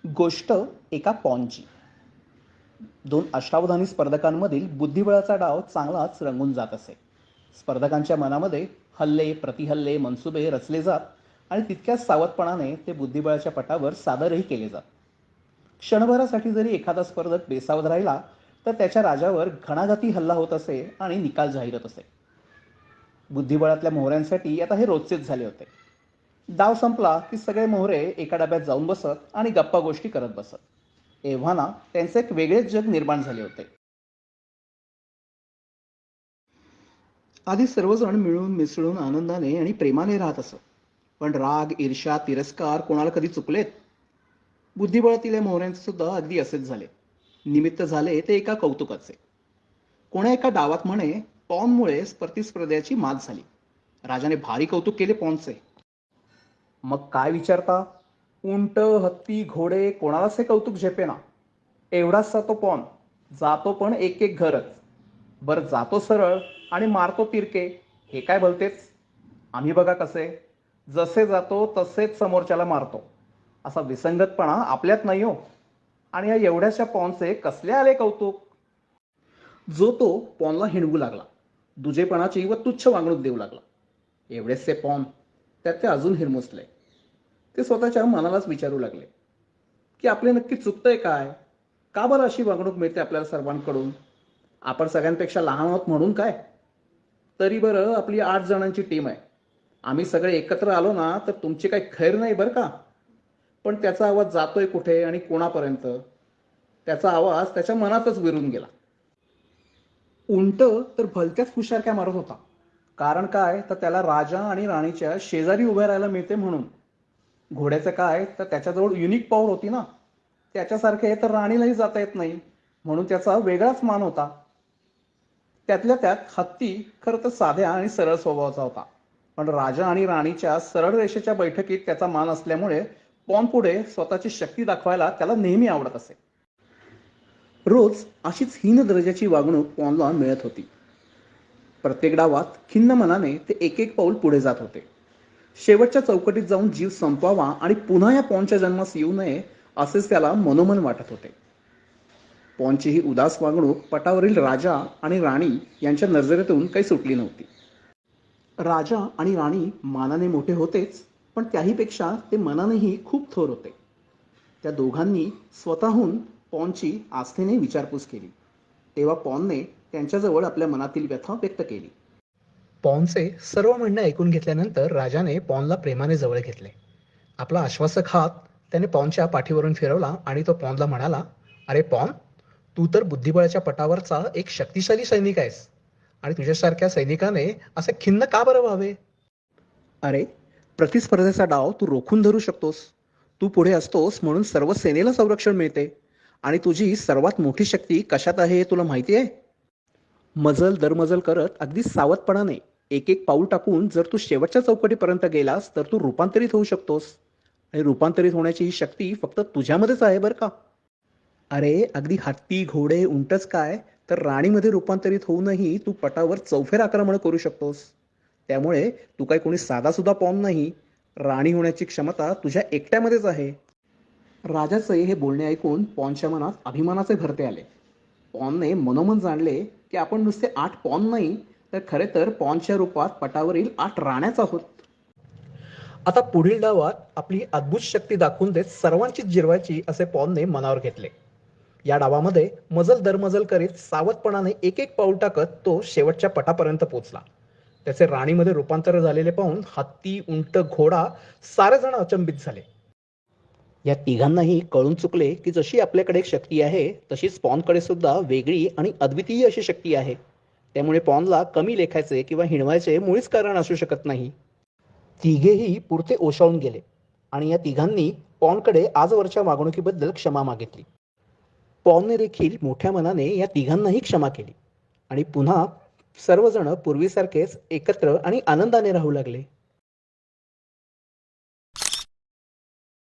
गोष्ट एका पॉनची. दोन अष्टावधानी स्पर्धकांमधील बुद्धिबळाचा डाव चांगलाच रंगून जात असे. स्पर्धकांच्या मनामध्ये हल्ले प्रतिहल्ले मनसुबे रचले जात आणि तितक्याच सावधपणाने ते बुद्धिबळाच्या पटावर सादरही केले जात. क्षणभरासाठी जरी एखादा स्पर्धक बेसावध राहिला तर त्याच्या राजावर घणाघाती हल्ला होत असे आणि निकाल जाहीर होत असे. बुद्धिबळातल्या मोहऱ्यांसाठी आता हे रोजचेच झाले होते. डाव संपला की सगळे मोहरे एका डब्यात जाऊन बसत आणि गप्पा गोष्टी करत बसत. एव्हाना त्यांचे एक वेगळेच जग निर्माण झाले होते. आधी सर्वजण मिळून मिसळून आनंदाने आणि प्रेमाने राहत असत. पण राग ईर्ष्या तिरस्कार कोणाला कधी चुकलेत? बुद्धिबळातील या मोहऱ्यांचे सुद्धा अगदी असेच झाले. निमित्त झाले ते एका कौतुकाचे. कोणा एका डावात म्हणे पॉनमुळे प्रतिस्पर्ध्याची मात झाली. राजाने भारी कौतुक केले पॉनचे. मग काय विचारता, उंट हत्ती घोडे कोणालाच हे कौतुक झेपेना. एवढाच तो पॉन जातो पण एक एक घरच. बरं जातो सरळ आणि मारतो तिरके, हे काय भलतेच. आम्ही बघा कसे, जसे जातो तसेच समोरच्याला मारतो. असा विसंगतपणा आपल्यात नाही हो. आणि या एवढ्याशा पॉनचे कसले आले कौतुक. जो तो पॉनला हिणवू लागला, दुजेपणाची व तुच्छ वागणूक देऊ लागला. एवढेचसे पॉन, त्यात ते अजून हिरमुसले. ते स्वतःच्या मनालाच विचारू लागले की आपले नक्की चुकतंय काय. का बरं अशी वागणूक मिळते आपल्याला सर्वांकडून. आपण सगळ्यांपेक्षा लहान आहोत म्हणून काय. तरी बरं आपली 8 जणांची टीम आहे. आम्ही सगळे एकत्र आलो ना तर तुमची काही खैर नाही बरं का. पण त्याचा आवाज जातोय कुठे आणि कोणापर्यंत. त्याचा आवाज त्याच्या मनातच विरून गेला. उंट तर भलत्याच हुशारक्या मारत होता. कारण काय तर त्याला राजा आणि राणीच्या शेजारी उभे राहायला मिळते म्हणून. घोड्याचं काय तर त्याच्याजवळ युनिक पॉवर होती ना. त्याच्यासारखे तर राणीलाही जाता येत नाही म्हणून त्याचा वेगळाच मान होता. त्यातल्या त्यात हत्ती खरं तर साध्या आणि सरळ स्वभावाचा होता. पण राजा आणि राणीच्या सरळ रेषेच्या बैठकीत त्याचा मान असल्यामुळे पॉन पुढे स्वतःची शक्ती दाखवायला त्याला नेहमी आवडत असे. रोज अशीच हीन दर्जाची वागणूक पॉनला मिळत होती. प्रत्येक डावात खिन्न मनाने ते एक एक पाऊल पुढे जात होते. शेवटच्या चौकटीत जाऊन जीव संपवावा आणि पुन्हा या पॉनच्या जन्मास येऊ नये असेच त्याला मनोमन वाटत होते. पॉनची ही उदास वागणूक पटावरील राजा आणि राणी यांच्या नजरेतून काही सुटली नव्हती. राजा आणि राणी मानाने मोठे होतेच, पण त्याहीपेक्षा ते मनानेही खूप थोर होते. त्या दोघांनी स्वतःहून पॉनची आस्थेने विचारपूस केली. तेव्हा पॉनने त्यांच्याजवळ आपल्या मनातील व्यथा व्यक्त केली. पॉनचे सर्व म्हणणे ऐकून घेतल्यानंतर राजाने पॉनला प्रेमाने जवळ घेतले. आपला आश्वासक हात त्याने पॉनच्या पाठीवरून फिरवला आणि तो पॉनला म्हणाला, अरे पॉन, तू तर बुद्धिबळाच्या पटावरचा एक शक्तिशाली सैनिक आहेस आणि तुझ्यासारख्या सैनिकाने असे खिन्न का बरं व्हावे. अरे, प्रतिस्पर्धेचा डाव तू रोखून धरू शकतोस. तू पुढे असतोस म्हणून सर्व सेनेला संरक्षण मिळते. आणि तुझी सर्वात मोठी शक्ती कशात आहे हे तुला माहिती आहे. मजल दरमजल करत अगदी सावधपणाने एक एक पाऊल टाकून जर तू शेवटच्या चौकटीपर्यंत गेलास तर तू रूपांतरित होऊ शकतोस. आणि रूपांतरित होण्याची ही शक्ती फक्त तुझ्यामध्येच आहे बरं का. अरे अगदी हत्ती घोडे उंटच काय तर राणीमध्ये रूपांतरित होऊनही तू पटावर चौफेर आक्रमण करू शकतोस. त्यामुळे तू काही कोणी साधासुद्धा पॉन नाही. राणी होण्याची क्षमता तुझ्या एकट्यामध्येच आहे. राजाचे हे बोलणे ऐकून पॉनच्या मनात अभिमानाचे भरते आले. पॉनने मनोमन जाणले की आपण नुसते 8 पॉन नाही तर खरे तर पॉनच्या रूपात पटावरील 8 राण्याच आहोत. आता पुढील डावात आपली अद्भुत शक्ती दाखवून देत सर्वांचीच जिरवायची असे पॉनने मनावर घेतले. या डावामध्ये मजल दरमजल करीत सावधपणाने एक एक पाऊल टाकत तो शेवटच्या पटापर्यंत पोहोचला. त्याचे राणीमध्ये रूपांतर झालेले पाहून हत्ती उंट घोडा सारेजण अचंबित झाले. या तिघांनाही कळून चुकले की जशी आपल्याकडे एक शक्ती आहे तशीच पॉनकडे सुद्धा वेगळी आणि अद्वितीय अशी शक्ती आहे. त्यामुळे पॉनला कमी लेखायचे किंवा हिणवायचे मुळीच कारण असू शकत नाही. तिघेही पुरते ओशाळून गेले आणि या तिघांनी पॉनकडे आजवरच्या वागणुकीबद्दल क्षमा मागितली. पॉनने देखील मोठ्या मनाने या तिघांनाही क्षमा केली आणि पुन्हा सर्वजण पूर्वीसारखेच एकत्र आणि आनंदाने राहू लागले.